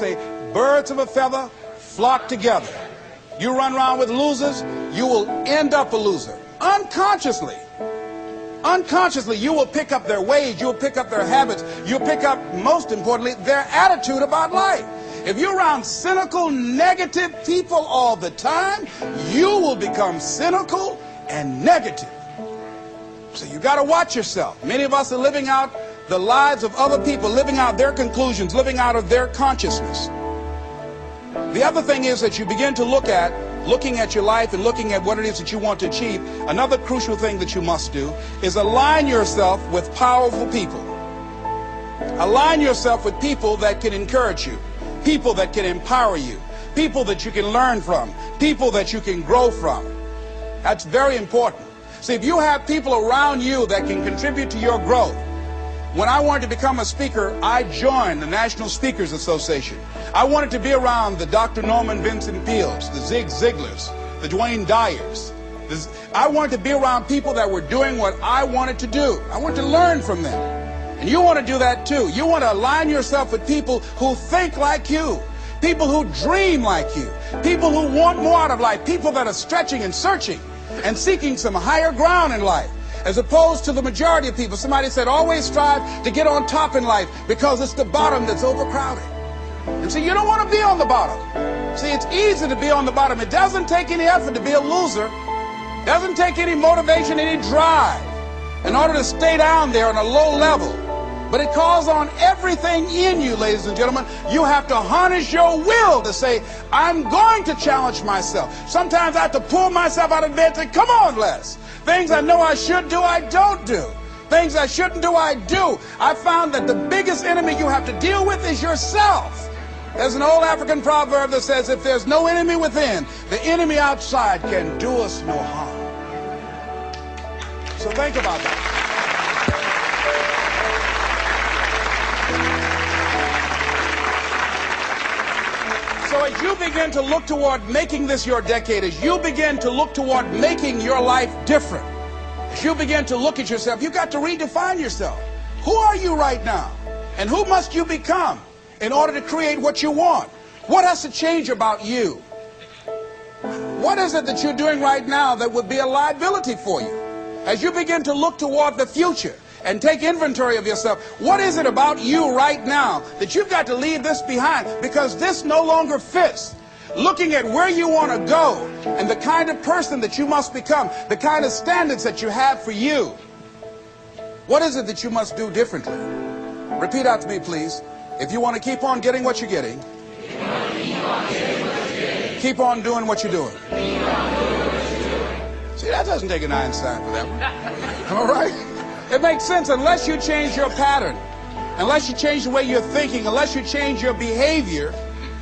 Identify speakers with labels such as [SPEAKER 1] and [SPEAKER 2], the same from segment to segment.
[SPEAKER 1] say, birds of a feather flock together. You run around with losers, you will end up a loser. Unconsciously. Unconsciously, you will pick up their ways, you will pick up their habits, you'll pick up, most importantly, their attitude about life. If you're around cynical, negative people all the time, you will become cynical and negative. So you got to watch yourself. Many of us are living out the lives of other people, living out their conclusions, living out of their consciousness. The other thing is that you begin to looking at your life and looking at what it is that you want to achieve. Another crucial thing that you must do is align yourself with powerful people. Align yourself with people that can encourage you, people that can empower you, people that you can learn from, people that you can grow from. That's very important. See, if you have people around you that can contribute to your growth. When I wanted to become a speaker, I joined the National Speakers Association. I wanted to be around the Dr. Norman Vincent Peales, the Zig Ziglars, the Dwayne Dyers. I wanted to be around people that were doing what I wanted to do. I wanted to learn from them. And you want to do that too. You want to align yourself with people who think like you, people who dream like you, people who want more out of life, people that are stretching and searching and seeking some higher ground in life. As opposed to the majority of people. Somebody said, always strive to get on top in life because it's the bottom that's overcrowded. And so you don't want to be on the bottom. See, it's easy to be on the bottom. It doesn't take any effort to be a loser. It doesn't take any motivation, any drive in order to stay down there on a low level. But it calls on everything in you, ladies and gentlemen. You have to harness your will to say, I'm going to challenge myself. Sometimes I have to pull myself out of bed and say, come on, Les. Things I know I should do, I don't do. Things I shouldn't do, I do. I found that the biggest enemy you have to deal with is yourself. There's an old African proverb that says, if there's no enemy within, the enemy outside can do us no harm. So think about that. So as you begin to look toward making this your decade, as you begin to look toward making your life different, as you begin to look at yourself, you've got to redefine yourself. Who are you right now? And who must you become in order to create what you want? What has to change about you? What is it that you're doing right now that would be a liability for you? As you begin to look toward the future and take inventory of yourself, what is it about you right now that you've got to leave this behind because this no longer fits? Looking at where you want to go and the kind of person that you must become, the kind of standards that you have for you. What is it that you must do differently? Repeat out to me, please. If you want to keep on getting what you're getting, keep on doing what you're doing. See, that doesn't take an Einstein for that one. All right? It makes sense unless you change your pattern, unless you change the way you're thinking, unless you change your behavior,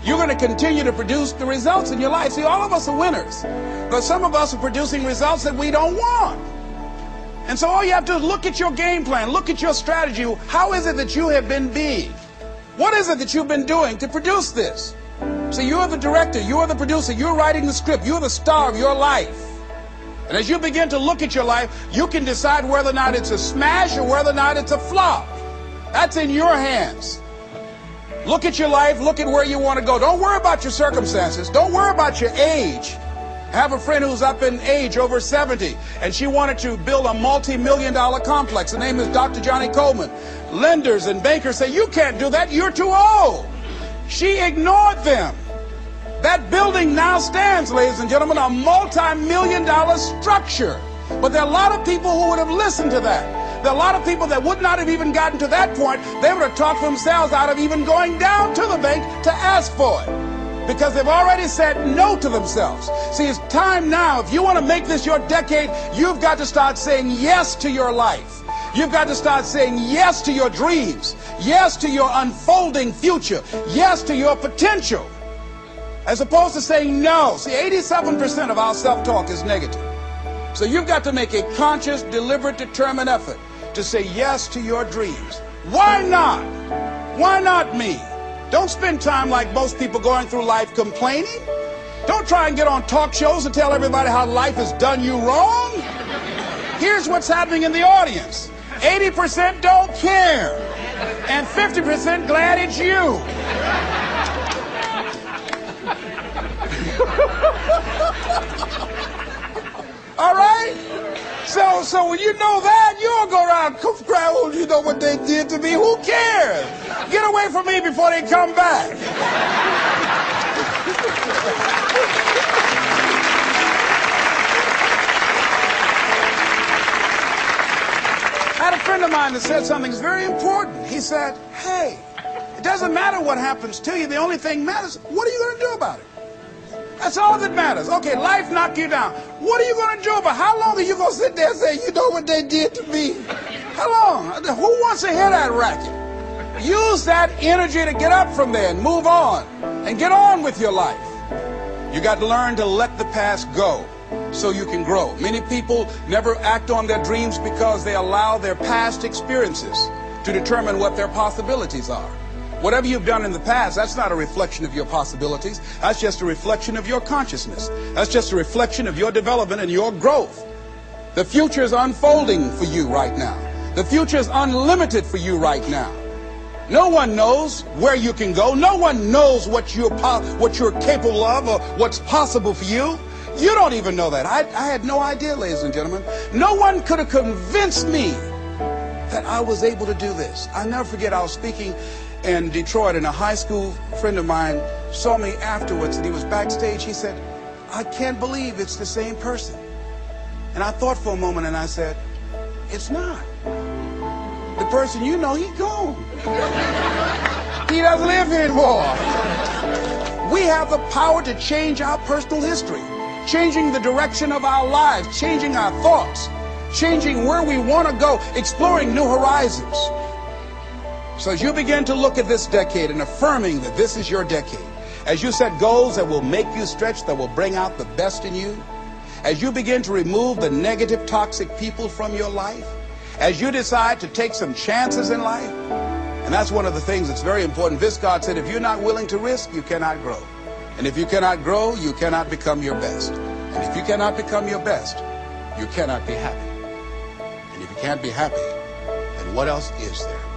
[SPEAKER 1] you're going to continue to produce the results in your life. See, all of us are winners, but some of us are producing results that we don't want. And so all you have to do is look at your game plan, look at your strategy. How is it that you have been being? What is it that you've been doing to produce this? See, you're the director, you're the producer, you're writing the script, you're the star of your life. And as you begin to look at your life, you can decide whether or not it's a smash or whether or not it's a flop. That's in your hands. Look at your life, look at where you want to go. Don't worry about your circumstances. Don't worry about your age. I have a friend who's up in age, over 70, and she wanted to build a multi-million-dollar complex. The name is Dr. Johnny Coleman. Lenders and bankers say, you can't do that, you're too old. She ignored them. That building now stands, ladies and gentlemen, a multi-million-dollar structure. But there are a lot of people who would have listened to that. There are a lot of people that would not have even gotten to that point. They would have talked themselves out of even going down to the bank to ask for it, because they've already said no to themselves. See, it's time now. If you want to make this your decade, you've got to start saying yes to your life. You've got to start saying yes to your dreams, yes to your unfolding future, yes to your potential, as opposed to saying no. See, 87% of our self-talk is negative. So you've got to make a conscious, deliberate, determined effort to say yes to your dreams. Why not? Why not me? Don't spend time like most people going through life complaining. Don't try and get on talk shows and tell everybody how life has done you wrong. Here's what's happening in the audience. 80% don't care, and 50% glad it's you. All right? So when you know that, you don't go around crying, oh, you know what they did to me? Who cares? Get away from me before they come back. I had a friend of mine that said something that's very important. He said, hey, it doesn't matter what happens to you. The only thing matters, what are you going to do about it? That's all that matters. Okay, life knocked you down. What are you going to do about it? How long are you going to sit there and say, you know what they did to me? How long? Who wants to hear that racket? Use that energy to get up from there and move on and get on with your life. You got to learn to let the past go so you can grow. Many people never act on their dreams because they allow their past experiences to determine what their possibilities are. Whatever you've done in the past, that's not a reflection of your possibilities. That's just a reflection of your consciousness. That's just a reflection of your development and your growth. The future is unfolding for you right now. The future is unlimited for you right now. No one knows where you can go. No one knows what you're capable of or what's possible for you. You don't even know that. I had no idea, ladies and gentlemen. No one could have convinced me that I was able to do this. I'll never forget, I was speaking in Detroit, and a high school friend of mine saw me afterwards, and he was backstage. He said, I can't believe it's the same person. And I thought for a moment, and I said, it's not. The person you know, he's gone. He doesn't live here anymore. We have the power to change our personal history, changing the direction of our lives, changing our thoughts, changing where we want to go, exploring new horizons. So as you begin to look at this decade and affirming that this is your decade, as you set goals that will make you stretch, that will bring out the best in you, as you begin to remove the negative, toxic people from your life, as you decide to take some chances in life, and that's one of the things that's very important. Viscard said, if you're not willing to risk, you cannot grow. And if you cannot grow, you cannot become your best. And if you cannot become your best, you cannot be happy. And if you can't be happy, then what else is there?